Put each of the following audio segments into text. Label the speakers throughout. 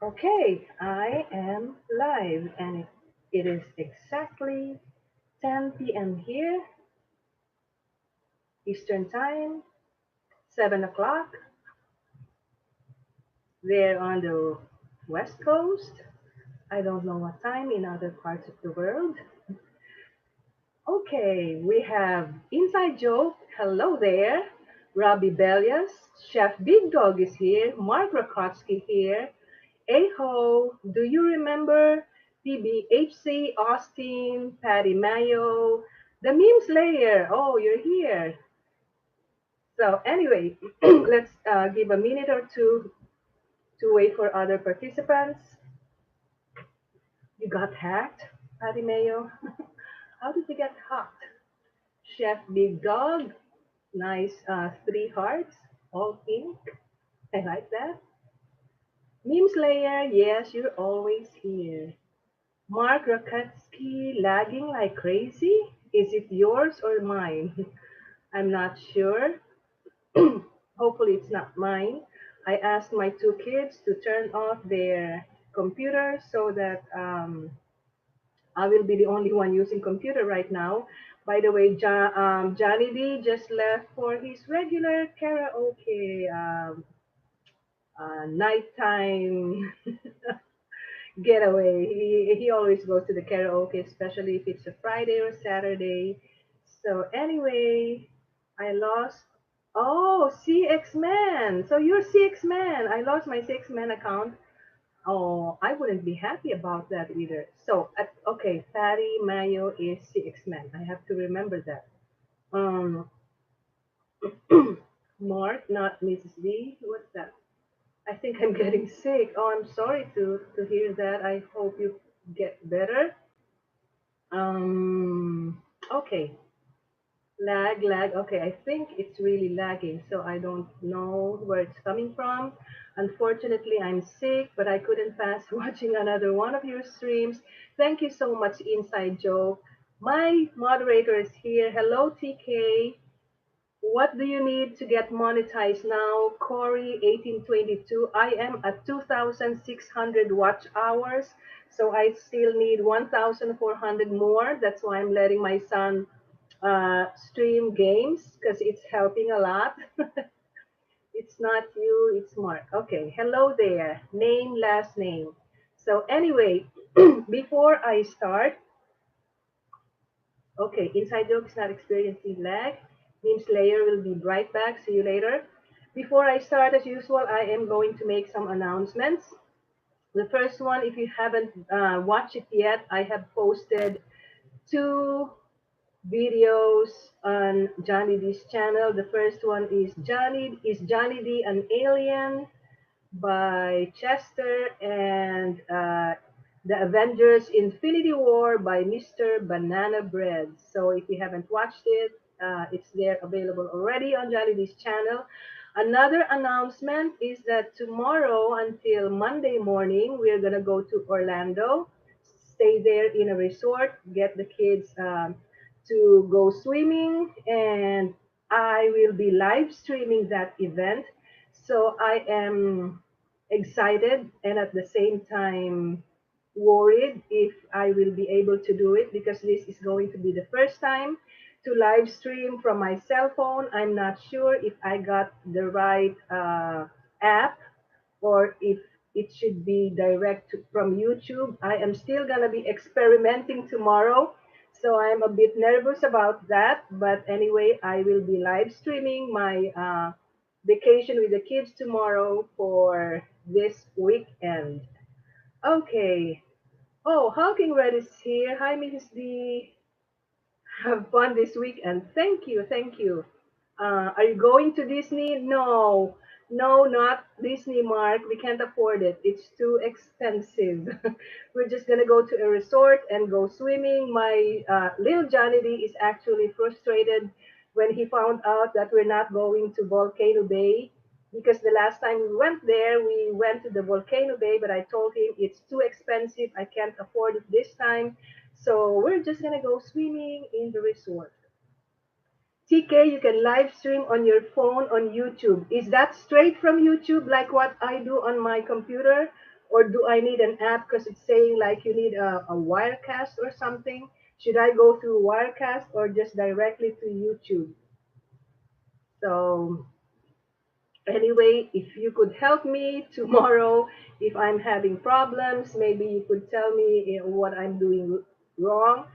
Speaker 1: Okay, I am live and it is exactly 10 p.m. here, Eastern Time, 7 o'clock there on the West Coast. I don't know what time in other parts of the world. Okay, we have Inside Joke. Hello there. Robbie Bellias, Chef Big Dog is here. Mark Rakotsky here. Aho, do you remember PBHC, Austin, Patty Mayo, the meme slayer? Oh, you're here. So anyway, let's give a minute or two to wait for other participants. You got hacked, Patty Mayo? How did you get hacked? Chef Big Dog, nice three hearts, all pink. I like that. Meme slayer, yes, you're always here. Mark Rakatsky lagging like crazy? Is it yours or mine? I'm not sure. Hopefully, it's not mine. I asked my two kids to turn off their computer so that I will be the only one using computer right now. By the way, Johnny D just left for his regular karaoke nighttime getaway. He always goes to the karaoke, especially if it's a Friday or Saturday. So anyway, I lost. Oh, CX Man. So you're CX Man. I lost my CX Man account. Oh, I wouldn't be happy about that either. So okay, Patty Mayo is CX Man. I have to remember that. Um, Mark, not Mrs. D. What's that? I think I'm getting sick. Oh, I'm sorry to hear that. I hope you get better. Okay. Lag. Okay, I think it's really lagging, so I don't know where it's coming from. Unfortunately, I'm sick, but I couldn't pass watching another one of your streams. Thank you so much, Inside Joke. My moderator is here. Hello, TK. What do you need to get monetized now? Corey 1822. I am at 2,600 watch hours, so I still need 1,400 more. That's why I'm letting my son stream games because it's helping a lot. It's not you, it's Mark. Okay, hello there. Name, last name. So, anyway, before I start, okay, Inside Joke is not experiencing lag. Meme Slayer will be right back. See you later. Before I start, as usual, I am going to make some announcements. The first one, if you haven't watched it yet, I have posted two videos on Johnny D's channel. The first one is Johnny D an Alien by Chester and The Avengers Infinity War by Mr. Banana Bread. So if you haven't watched it, it's there available already on Johnny D's channel. Another announcement is that tomorrow until Monday morning, we're going to go to Orlando, stay there in a resort, get the kids to go swimming, and I will be live streaming that event. So I am excited and at the same time worried if I will be able to do it because this is going to be the first time to live stream from my cell phone. I'm not sure if I got the right app or if it should be from YouTube. I am still going to be experimenting tomorrow. So I'm a bit nervous about that. But anyway, I will be live streaming my vacation with the kids tomorrow for this weekend. Okay. Oh, Hawking Red is here. Hi, Mrs. D. Have fun this weekend. Thank you. Thank you. Are you going to Disney? No, no, not Disney, Mark. We can't afford it. It's too expensive. We're just gonna go to a resort and go swimming. My little Johnny D is actually frustrated when he found out that we're not going to Volcano Bay because the last time we went there, we went to the Volcano Bay, but I told him it's too expensive. I can't afford it this time. So we're just gonna go swimming in the resort. TK, you can live stream on your phone on YouTube. Is that straight from YouTube like what I do on my computer? Or do I need an app because it's saying like you need a Wirecast or something? Should I go through Wirecast or just directly to YouTube? So anyway, if you could help me tomorrow, if I'm having problems, maybe you could tell me what I'm doing wrong.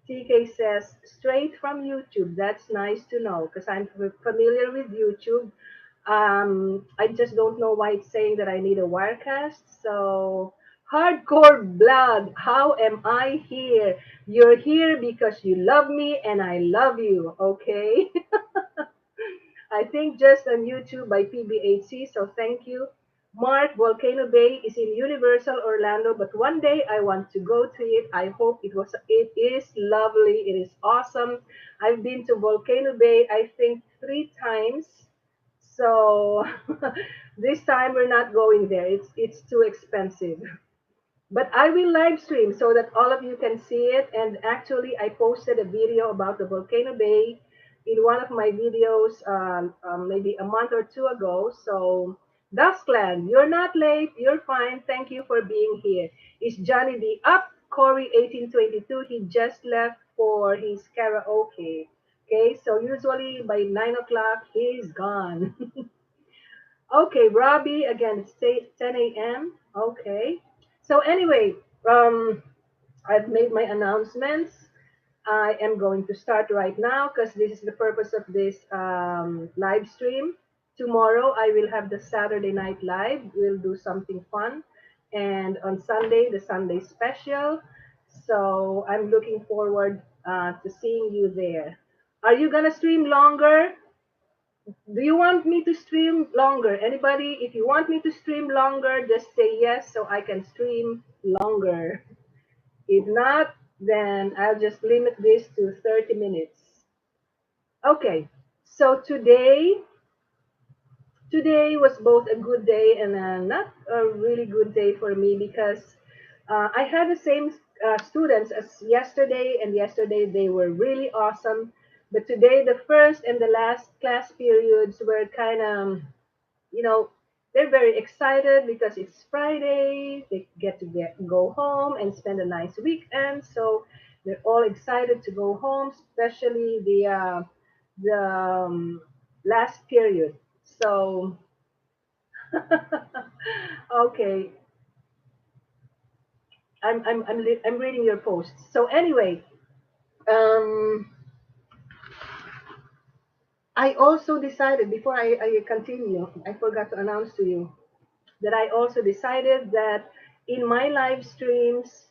Speaker 1: TK says, straight from YouTube. That's nice to know because I'm familiar with YouTube. I just don't know why it's saying that I need a Wirecast. So, hardcore blood, how am I here? You're here because you love me and I love you, okay? I think just on YouTube by PBHC, so thank you. Mark, Volcano Bay is in Universal Orlando, but one day I want to go to it. I hope it is lovely. It is awesome. I've been to Volcano Bay, I think 3 times. So this time we're not going there. It's too expensive. But I will live stream so that all of you can see it. And actually, I posted a video about the Volcano Bay in one of my videos maybe a month or two ago. So, Duskland, you're not late. You're fine. Thank you for being here. Is Johnny D up? Corey 1822, he just left for his karaoke. Okay, so usually by 9 o'clock, he's gone. Okay, Robbie, again, it's 10 a.m. Okay. So anyway, um, I've made my announcements. I am going to start right now because this is the purpose of this live stream. Tomorrow I will have the Saturday Night Live. We'll do something fun. And on Sunday, the Sunday special. So I'm looking forward to seeing you there. Are you going to stream longer? Do you want me to stream longer? Anybody, if you want me to stream longer, just say yes so I can stream longer. If not, then I'll just limit this to 30 minutes. Okay, so today was both a good day and not a really good day for me because I had the same students as yesterday, and yesterday they were really awesome. But today, the first and the last class periods were kind of, you know, they're very excited because it's Friday. They get to go home and spend a nice weekend. So they're all excited to go home, especially the last period. So okay, I'm reading your posts. So anyway, um, I also decided before I continue, I forgot to announce to you that I also decided that in my live streams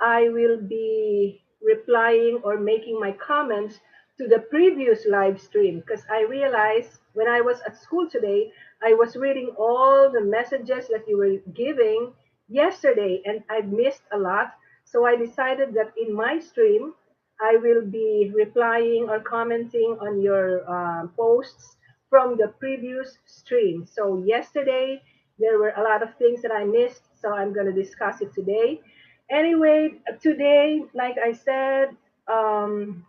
Speaker 1: I will be replying or making my comments to the previous live stream because I realized when I was at school today, I was reading all the messages that you were giving yesterday and I missed a lot. So I decided that in my stream, I will be replying or commenting on your posts from the previous stream. So yesterday, there were a lot of things that I missed, so I'm going to discuss it today. Anyway, today, like I said,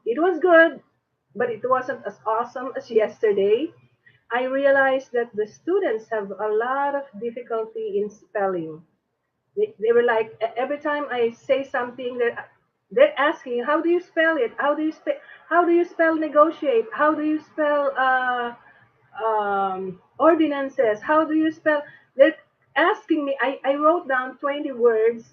Speaker 1: it was good, but it wasn't as awesome as yesterday. I realized that the students have a lot of difficulty in spelling. They were like, every time I say something, they're asking, how do you spell it? How do you spell negotiate? How do you spell ordinances? How do you spell? They're asking me. I wrote down 20 words,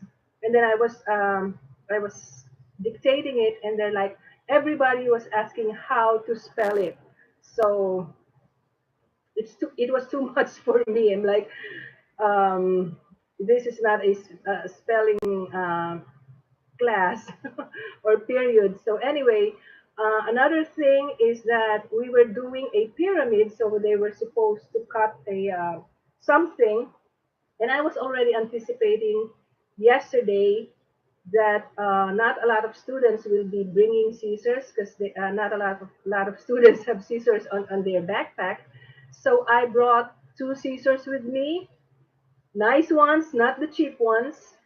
Speaker 1: and then I was dictating it, and they're like, everybody was asking how to spell it. So it was too much for me. I'm like, um, this is not a spelling class or period. So anyway, another thing is that we were doing a pyramid, so they were supposed to cut a something, and I was already anticipating yesterday that not a lot of students will be bringing scissors because not a lot of students have scissors on their backpack. So I brought two scissors with me, nice ones, not the cheap ones.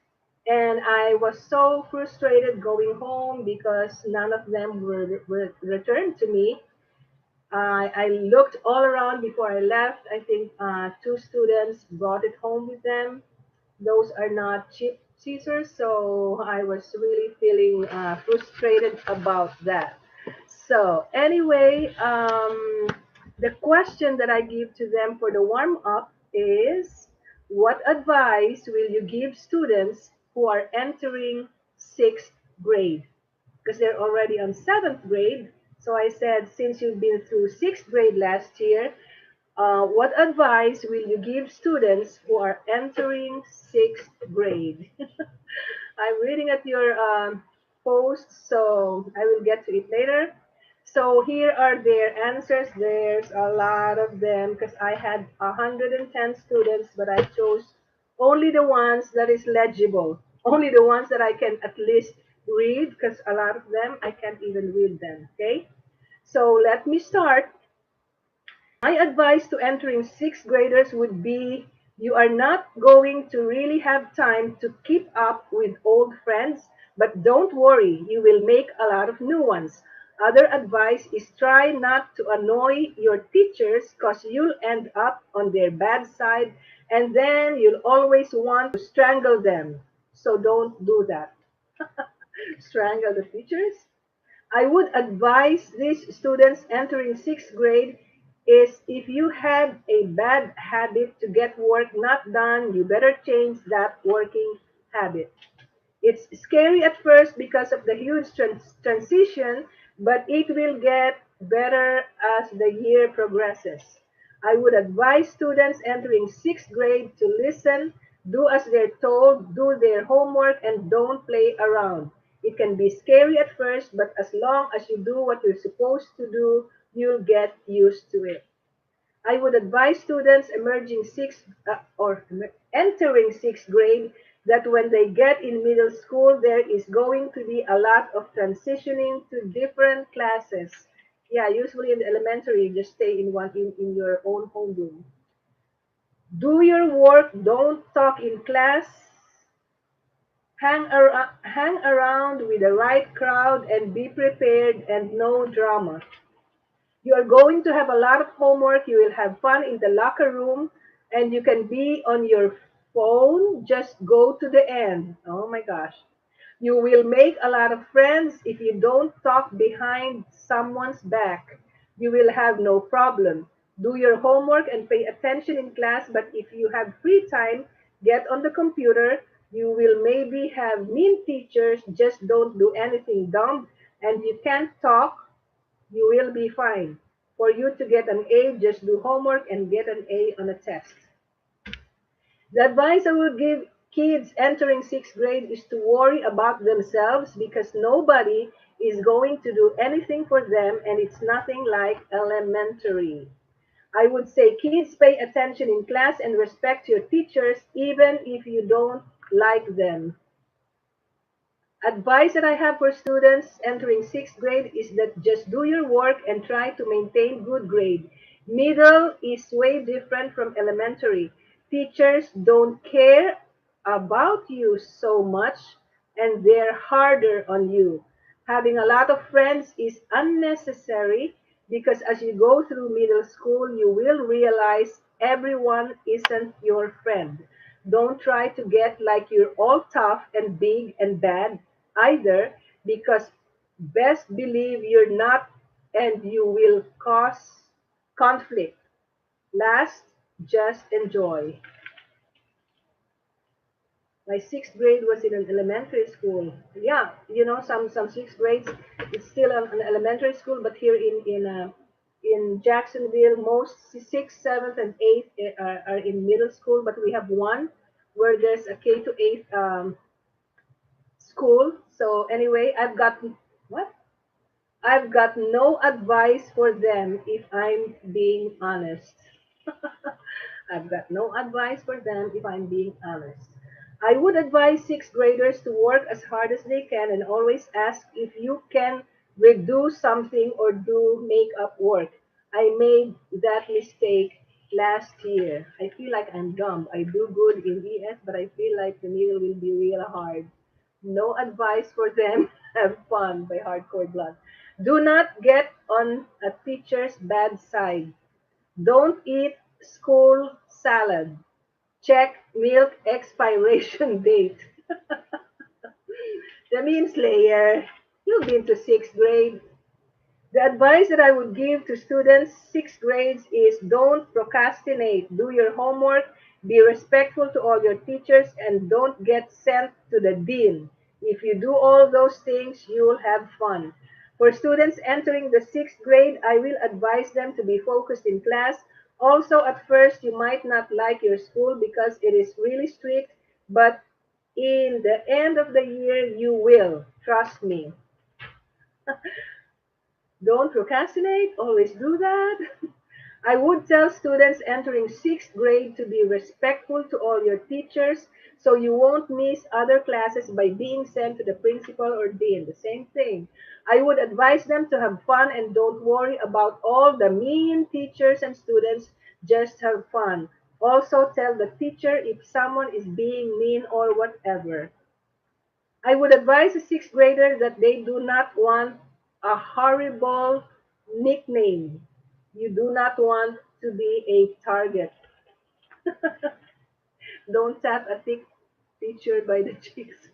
Speaker 1: And I was so frustrated going home because none of them were returned to me. I looked all around before I left. I think two students brought it home with them. Those are not cheap scissors, so I was really feeling frustrated about that. So anyway, the question that I give to them for the warm up is, what advice will you give students who are entering sixth grade? Because they're already on seventh grade. So I said, since you've been through sixth grade last year, what advice will you give students who are entering sixth grade? I'm reading at your post, so I will get to it later. So here are their answers. There's a lot of them because I had 110 students, but I chose only the ones that is legible, only the ones that I can at least read because a lot of them I can't even read them. Okay, so let me start. My advice to entering sixth graders would be, you are not going to really have time to keep up with old friends, but don't worry, you will make a lot of new ones. Other advice is, try not to annoy your teachers because you'll end up on their bad side and then you'll always want to strangle them. So don't do that. Strangle the teachers? I would advise these students entering sixth grade is, if you had a bad habit to get work not done, you better change that working habit. It's scary at first because of the huge transition, but it will get better as the year progresses. I would advise students entering sixth grade to listen, do as they're told, do their homework, and don't play around. It can be scary at first, but as long as you do what you're supposed to do, you'll get used to it. I would advise students emerging entering sixth grade that when they get in middle school, there is going to be a lot of transitioning to different classes. Yeah, usually in elementary, you just stay in in your own homeroom. Do your work, don't talk in class, hang around with the right crowd and be prepared and no drama. You are going to have a lot of homework. You will have fun in the locker room, and you can be on your phone. Just go to the end. Oh my gosh. You will make a lot of friends if you don't talk behind someone's back. You will have no problem. Do your homework and pay attention in class, but if you have free time, get on the computer. You will maybe have mean teachers. Just don't do anything dumb. And you can't talk, you will be fine. For you to get an A, just do homework and get an A on a test. The advice I would give kids entering sixth grade is to worry about themselves because nobody is going to do anything for them and it's nothing like elementary. I would say, kids, pay attention in class and respect your teachers even if you don't like them. Advice that I have for students entering sixth grade is that just do your work and try to maintain good grade. Middle is way different from elementary. Teachers don't care about you so much and they're harder on you. Having a lot of friends is unnecessary because as you go through middle school, you will realize everyone isn't your friend. Don't try to get like you're all tough and big and bad either, because best believe you're not, and you will cause conflict. Last, just enjoy. My sixth grade was in an elementary school. Yeah, some sixth grades it's still an elementary school, but here in Jacksonville, most sixth, seventh, and eighth are in middle school. But we have one where there's a K to eighth school. So anyway, what? I've got no advice for them if I'm being honest. I've got no advice for them if I'm being honest. I would advise sixth graders to work as hard as they can and always ask if you can redo something or do makeup work. I made that mistake last year. I feel like I'm dumb. I do good in ES, but I feel like the meal will be real hard. No advice for them. Have fun by Hardcore Blood. Do not get on a teacher's bad side. Don't eat school salad. Check milk expiration date. The meme slayer. You've been to sixth grade. The advice that I would give to students sixth grades is don't procrastinate. Do your homework, be respectful to all your teachers, and don't get sent to the dean. If you do all those things, you'll have fun. For students entering the sixth grade, I will advise them to be focused in class. Also, at first, you might not like your school because it is really strict, but in the end of the year, you will. Trust me. Don't procrastinate, always do that. I would tell students entering sixth grade to be respectful to all your teachers so you won't miss other classes by being sent to the principal or dean. The same thing. I would advise them to have fun and don't worry about all the mean teachers and students. Just have fun. Also, tell the teacher if someone is being mean or whatever. I would advise a sixth grader that they do not want a horrible nickname. You do not want to be a target. Don't tap a thick teacher by the cheeks.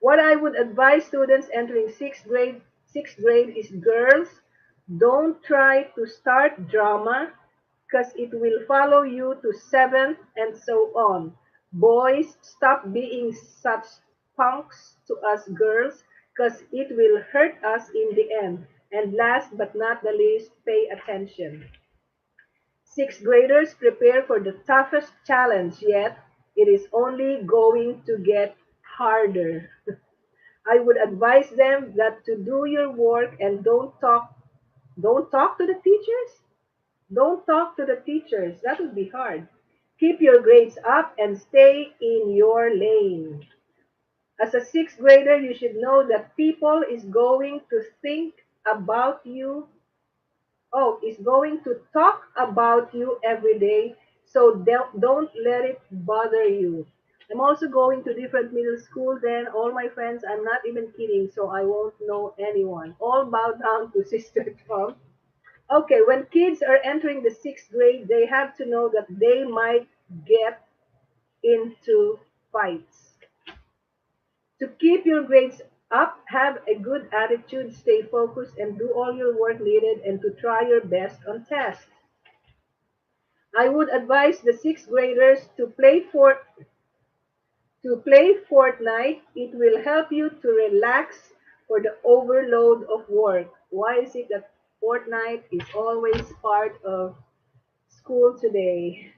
Speaker 1: What I would advise students entering sixth grade is girls, don't try to start drama because it will follow you to seventh and so on. Boys, stop being such punks to us girls because it will hurt us in the end. And last but not the least, pay attention. Sixth graders prepare for the toughest challenge yet. It is only going to get harder. I would advise them that to do your work and don't talk to the teachers. Don't talk to the teachers. That would be hard. Keep your grades up and stay in your lane. As a sixth grader, you should know that people is going to think about you, is going to talk about you every day. So don't let it bother you. I'm also going to different middle school then. All my friends, I'm not even kidding, so I won't know anyone. All bow down to Sister Tom. Okay, when kids are entering the sixth grade, they have to know that they might get into fights. To keep your grades up, have a good attitude, stay focused, and do all your work needed, and to try your best on tests. I would advise the sixth graders to play Fortnite. It will help you to relax for the overload of work. Why is it that Fortnite is always part of school today?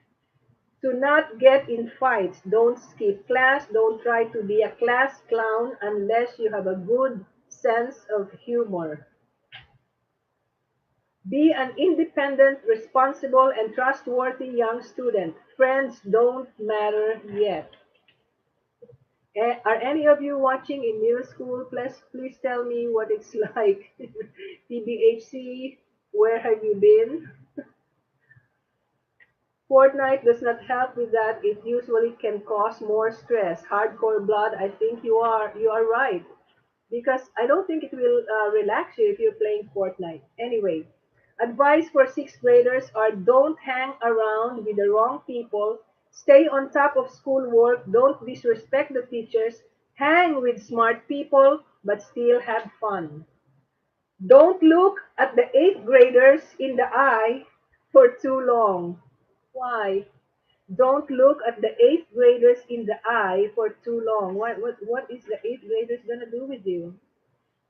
Speaker 1: To not get in fights. Don't skip class. Don't try to be a class clown unless you have a good sense of humor. Be an independent, responsible, and trustworthy young student. Friends don't matter yet. Are any of you watching in middle school? Please tell me what it's like. TBHC, where have you been? Fortnite does not help with that. It usually can cause more stress. Hardcore blood, I think you are right. Because I don't think it will relax you if you're playing Fortnite. Anyway, advice for sixth graders are don't hang around with the wrong people. Stay on top of schoolwork. Don't disrespect the teachers. Hang with smart people, but still have fun. Don't look at the eighth graders in the eye for too long. Why? Don't look at the eighth graders in the eye for too long. What is the eighth graders gonna do with you?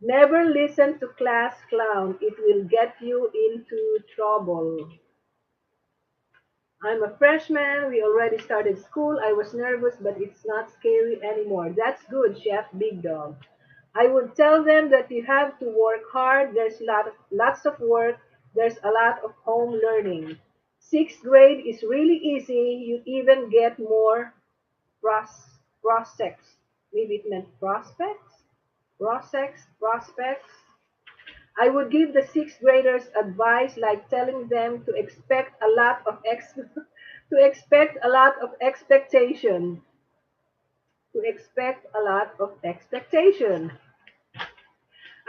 Speaker 1: Never listen to class clown. It will get you into trouble. I'm a freshman. We already started school. I was nervous, but it's not scary anymore. That's good, Chef Big Dog. I would tell them that you have to work hard. There's lots of work. There's a lot of home learning. Sixth grade is really easy. You even get more prospects. Maybe it meant prospects? Prospects. I would give the sixth graders advice like telling them to expect a lot of to expect a lot of expectation. To expect a lot of expectation.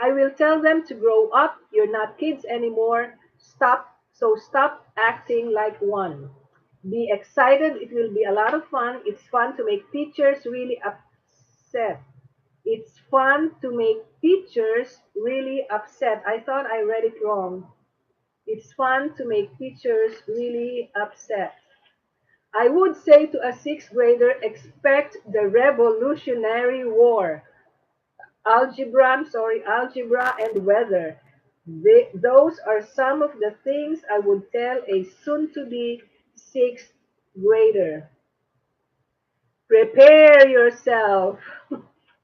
Speaker 1: I will tell them to grow up. You're not kids anymore. Stop acting like one. Be excited. It will be a lot of fun. It's fun to make teachers really upset. It's fun to make teachers really upset. I thought I read it wrong. It's fun to make teachers really upset. I would say to a sixth grader, expect the Revolutionary War. Algebra and weather. Those are some of the things I would tell a soon to be sixth grader. Prepare yourself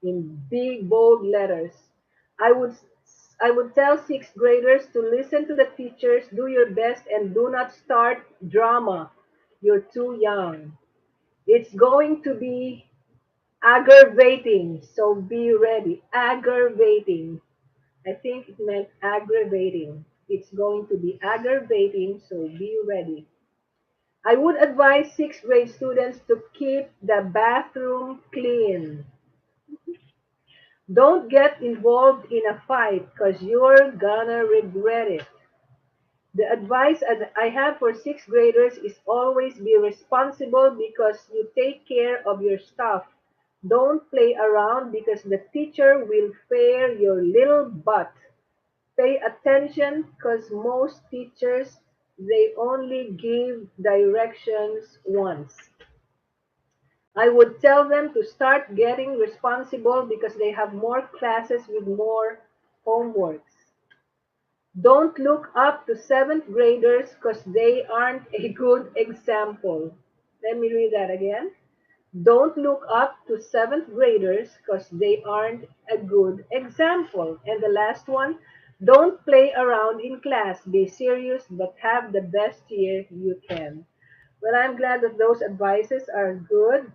Speaker 1: in big bold letters. I would I would tell sixth graders to listen to the teachers, do your best, and do not start drama. You're too young. It's going to be aggravating, so be ready. Aggravating. I think it meant aggravating. It's going to be aggravating, so be ready. I would advise sixth grade students to keep the bathroom clean. Don't get involved in a fight because you're gonna regret it. The advice I have for sixth graders is always be responsible because you take care of your stuff. Don't play around because the teacher will fare your little butt. Pay attention because most teachers they only give directions once. I would tell them to start getting responsible because they have more classes with more homeworks. Don't look up to seventh graders because they aren't a good example. Let me read that again. Don't look up to seventh graders because they aren't a good example. And the last one, don't play around in class. Be serious but have the best year you can. Well, I'm glad that those advices are good,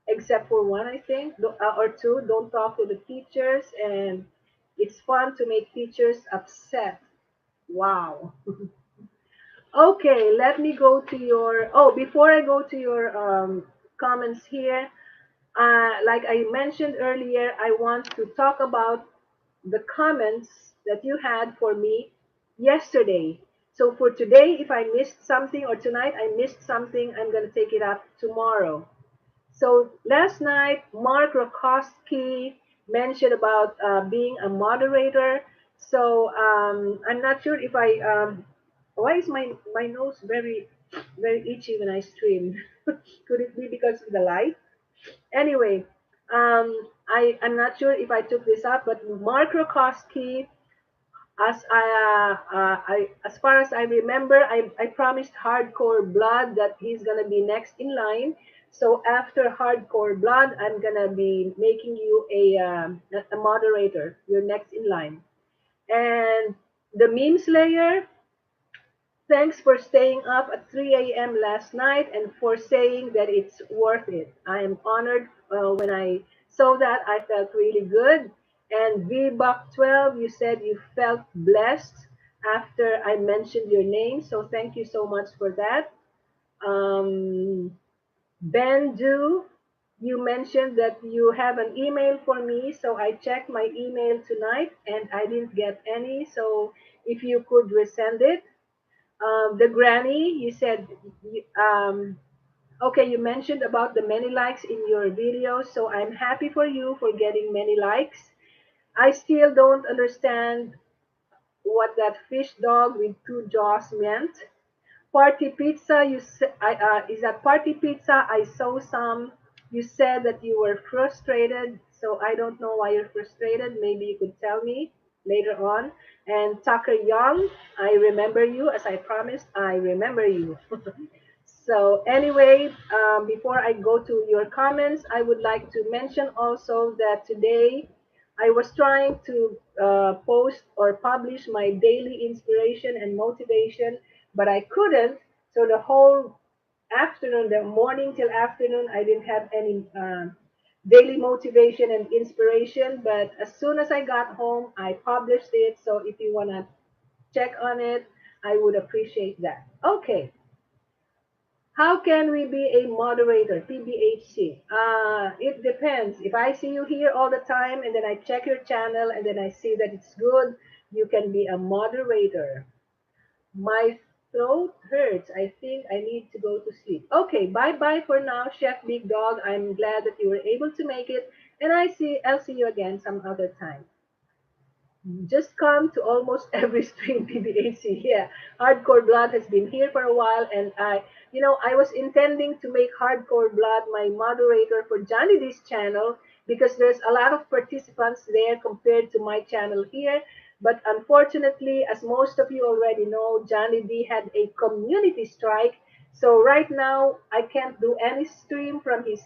Speaker 1: except for one, I think, or two. Don't talk to the teachers, and it's fun to make teachers upset. Wow. Okay, let me go to your. Oh, before I go to your comments here, like I mentioned earlier, I want to talk about the comments that you had for me yesterday. So for today, if I missed something, or tonight I missed something, I'm going to take it up tomorrow. So last night, Mark Rokoski mentioned about being a moderator. So I'm not sure if I. Why is my nose very itchy when I stream? Could it be because of the light? Anyway, I'm not sure if I took this up, but Mark Rokoski, as far as I remember, I promised Hardcore Blood that he's gonna be next in line. So after Hardcore Blood, I'm gonna be making you a moderator. You're next in line. And the Meme Slayer, thanks for staying up at 3 a.m. last night and for saying that it's worth it. I am honored when I saw that. I felt really good. And VBuck12, you said you felt blessed after I mentioned your name. So thank you so much for that. Um, Ben Du, you mentioned that you have an email for me. So I checked my email tonight and I didn't get any. So if you could resend it. The granny, you said, okay, you mentioned about the many likes in your video, so I'm happy for you for getting many likes. I still don't understand what that fish dog with two jaws meant. Party pizza, is that party pizza? I saw some. You said that you were frustrated, so I don't know why you're frustrated. Maybe you could tell me later on. And Tucker Young, I remember you, as I promised. I remember you. So anyway, before I go to your comments, I would like to mention also that today I was trying to post or publish my daily inspiration and motivation, but I couldn't. So the whole afternoon, the morning till afternoon, I didn't have any daily motivation and inspiration. But as soon as I got home, I published it. So if you want to check on it, I would appreciate that. Okay. How can we be a moderator? PBHC. It depends. If I see you here all the time and then I check your channel and then I see that it's good, you can be a moderator. My throat hurts. I think I need to go to sleep. Okay, bye bye for now, Chef Big Dog. I'm glad that you were able to make it, and I'll see you again some other time. Just come to almost every stream, PBAC. Yeah, Hardcore Blood has been here for a while, and I was intending to make Hardcore Blood my moderator for Johnny D's channel because there's a lot of participants there compared to my channel here. But unfortunately, as most of you already know, Johnny D had a community strike. So right now, I can't do any stream from his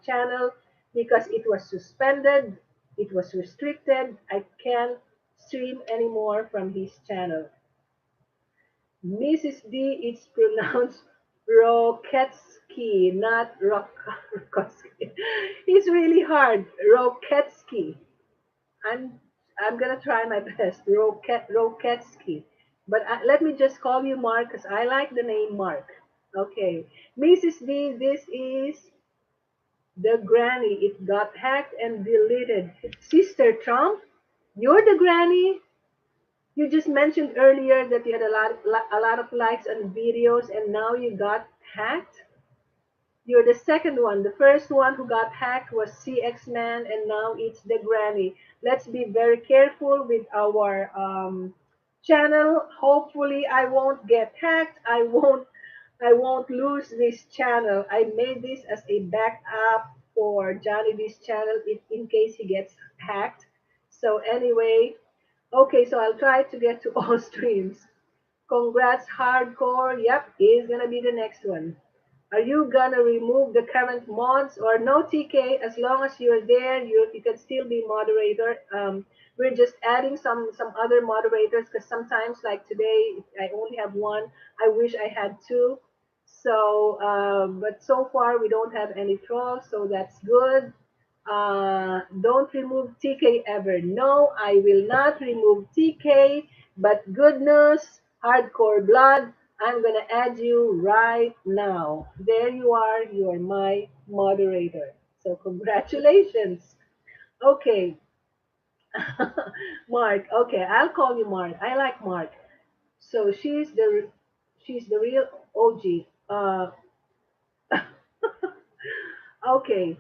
Speaker 1: channel because it was suspended, it was restricted. I can't stream anymore from his channel. Mrs. D is pronounced Roketsky, not Rokowski. It's really hard. Roketsky. I'm I'm gonna try my best. Roketsky. But let me just call you Mark because I like the name Mark. Okay. Mrs. D, this is the granny. It got hacked and deleted. Sister Trump, you're the granny. You just mentioned earlier that you had a lot of likes on videos and now you got hacked. You're the second one. The first one who got hacked was CX Man and now it's the granny. Let's be very careful with our channel. Hopefully I won't get hacked. I won't lose this channel. I made this as a backup for Johnny B's channel in case he gets hacked. So anyway, okay, so I'll try to get to all streams. Congrats, hardcore. Yep, he's gonna be the next one. Are you gonna remove the current mods or no, TK? As long as you're there, you can still be moderator. We're just adding some other moderators because sometimes, like today, I only have one. I wish I had two. So, but so far we don't have any trolls, so that's good. Don't remove TK ever. No, I will not remove TK. But good news, hardcore blood, I'm gonna add you right now. There you are. You are my moderator. So congratulations. Okay, Mark. Okay, I'll call you Mark. I like Mark. So she's the real OG. Okay.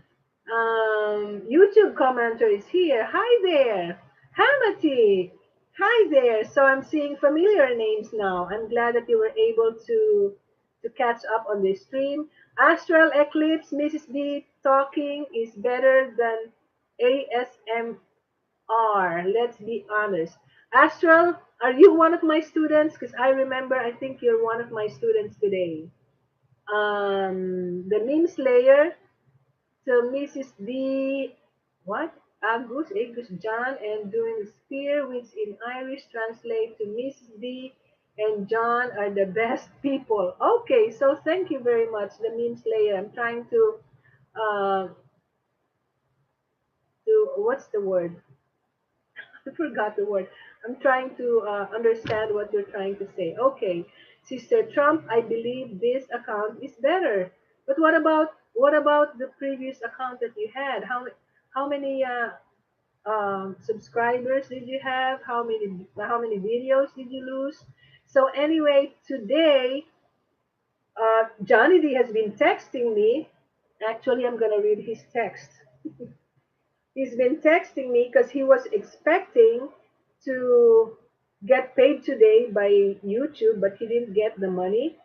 Speaker 1: YouTube commenter is here. Hi there. Hamati. Hi there. So I'm seeing familiar names now. I'm glad that you were able to catch up on this stream. Astral Eclipse, Mrs. D talking is better than ASMR. Let's be honest. Astral, are you one of my students? Because I remember I think you're one of my students today. The meme slayer, so Mrs. D, what? Agus John, and doing spear, which in Irish translate to Mrs. D and John are the best people. Okay, so thank you very much, the meme slayer. I'm trying uh, what's the word? I forgot the word. I'm trying to understand what you're trying to say. Okay, Sister Trump, I believe this account is better. But what about the previous account that you had? How many subscribers did you have? How many videos did you lose? So anyway, today Johnny D has been texting me. Actually, I'm gonna read his text. He's been texting me because he was expecting to get paid today by YouTube, but he didn't get the money.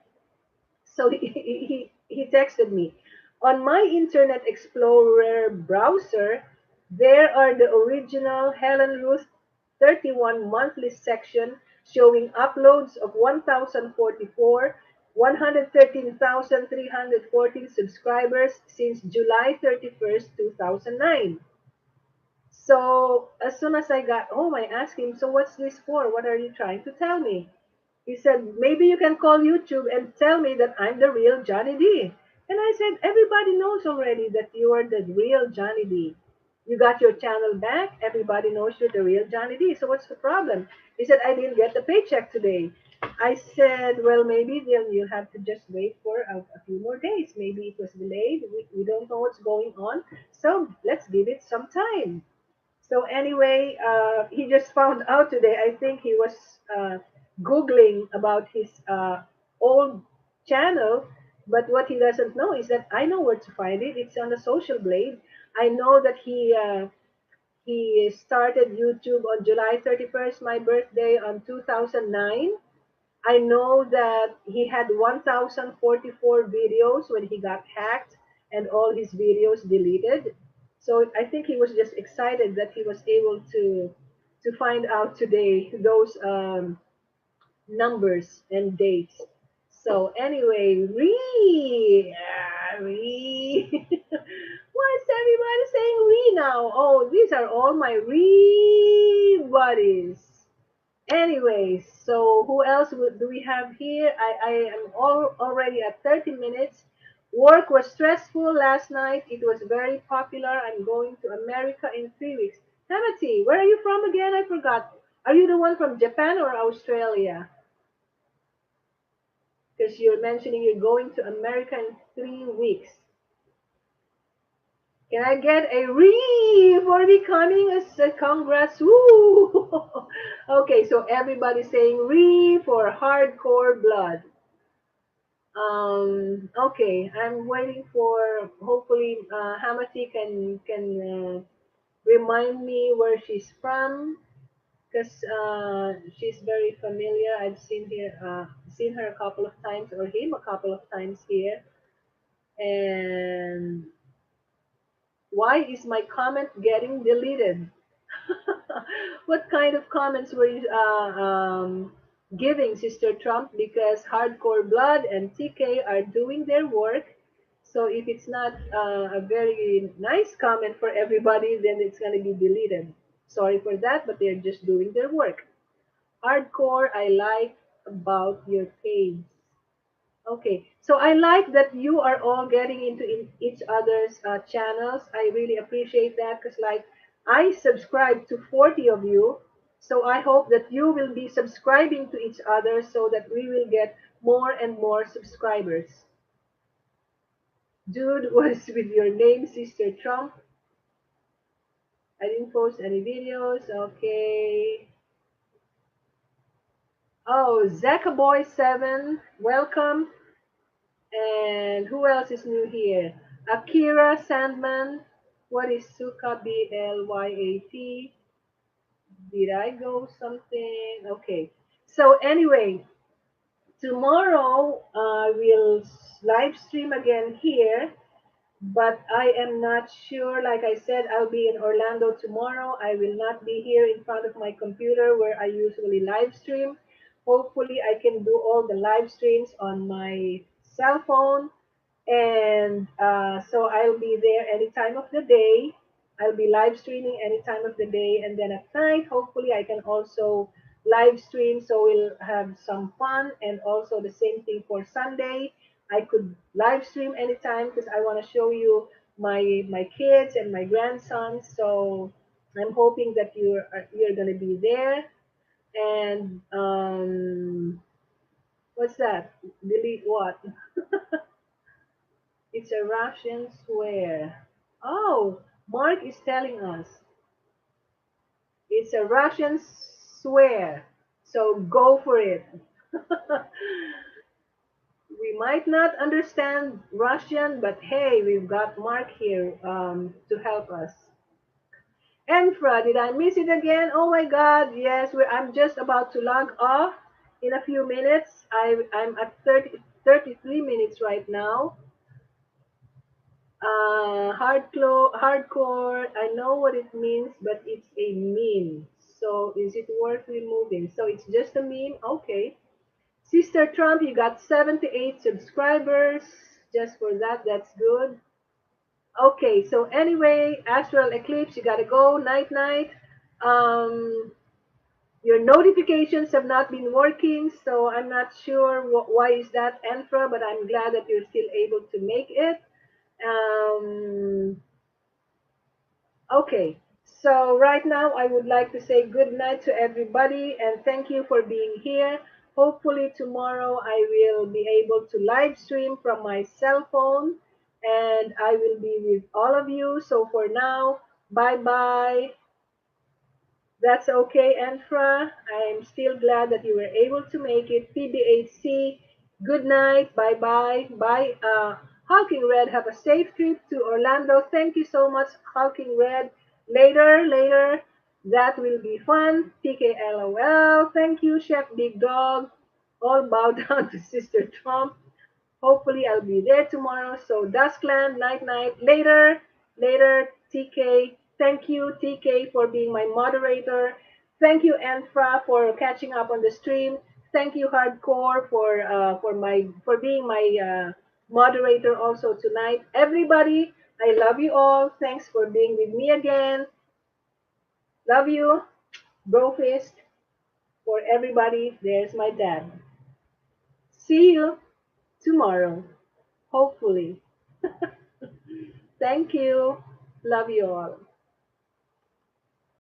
Speaker 1: So he texted me. On my Internet Explorer browser, there are the original Helen Ruth 31 monthly section showing uploads of 1,044, 113,314 subscribers since July 31st, 2009. So as soon as I got home, I asked him, "So what's this for? What are you trying to tell me?" He said, "Maybe you can call YouTube and tell me that I'm the real Johnny D." And I said, "Everybody knows already that you are the real Johnny D. You got your channel back. Everybody knows you're the real Johnny D. So what's the problem?" He said, "I didn't get the paycheck today." I said, "Well, maybe then you have to just wait for a few more days. Maybe it was delayed. We don't know what's going on. So let's give it some time." So anyway, he just found out today. I think he was Googling about his old channel, but what he doesn't know is that I know where to find it. It's on the Social Blade. I know that he started YouTube on July 31st, my birthday, on 2009. I know that he had 1,044 videos when he got hacked and all his videos deleted. So I think he was just excited that he was able to find out today those numbers and dates. So anyway, What's everybody saying re now? Oh, these are all my re buddies. Anyways, so who else do we have here? I am already at 30 minutes. Work was stressful last night. It was very popular. I'm going to America in 3 weeks. Hamati, where are you from again? I forgot. Are you the one from Japan or Australia? Because you're mentioning you're going to America in 3 weeks. Can I get a re for becoming a congrats? Woo! Okay, so everybody's saying re for hardcore blood. Okay, I'm waiting for hopefully Hamati can remind me where she's from because she's very familiar. I've seen her a couple of times or him a couple of times here. And why is my comment getting deleted? What kind of comments were you giving, Sister Trump? Because Hardcore Blood and TK are doing their work. So if it's not a very nice comment for everybody, then it's going to be deleted. Sorry for that, but they're just doing their work. Hardcore, I like about your page. Okay, so I like that you are all getting into each other's channels. I really appreciate that because, like, I subscribe to 40 of you, so I hope that you will be subscribing to each other so that we will get more and more subscribers. Dude was with your name, Sister Trump. I didn't post any videos. Okay. Oh, Zakaboy7, welcome. And who else is new here? Akira Sandman. What is Suka BLYAT? Did I go something? Okay. So anyway, tomorrow we'll live stream again here, but I am not sure. Like I said, I'll be in Orlando tomorrow. I will not be here in front of my computer where I usually live stream. Hopefully, I can do all the live streams on my cell phone, and so I'll be there any time of the day. I'll be live streaming any time of the day, and then at night, hopefully, I can also live stream. So we'll have some fun, and also the same thing for Sunday. I could live stream anytime because I want to show you my kids and my grandsons. So I'm hoping that you're gonna be there. And what's that? Delete what? It's a Russian swear. Oh, Mark is telling us it's a Russian swear. So go for it. We might not understand Russian, but hey, we've got Mark here to help us. Enfra, did I miss it again? Oh my God, yes, I'm just about to log off in a few minutes. I'm at 33 minutes right now. Hardcore, I know what it means, but it's a meme. So is it worth removing? So it's just a meme? Okay. Sister Trump, you got 78 subscribers. Just for that, that's good. Okay, so anyway, Astral Eclipse, you gotta go. Night, night. Um, your notifications have not been working, so I'm not sure why is that, Enfra, but I'm glad that you're still able to make it. Um, Okay, so right now I would like to say good night to everybody and thank you for being here. Hopefully tomorrow I will be able to live stream from my cell phone and I will be with all of you. So for now, bye bye. That's okay, Enfra. I'm still glad that you were able to make it. PBHC, Good night. Bye bye. Bye. Hulking Red, have a safe trip to Orlando. Thank you so much, Hulking Red. Later, later. That will be fun. TKLOL. Thank you, Chef Big Dog. All bow down to Sister Trump. Hopefully, I'll be there tomorrow. So, Duskland, night, night. Later, later, TK. Thank you, TK, for being my moderator. Thank you, Enfra, for catching up on the stream. Thank you, Hardcore, for being my moderator also tonight. Everybody, I love you all. Thanks for being with me again. Love you, bro fist. For everybody, there's my dad. See you tomorrow, hopefully. Thank you. Love you all.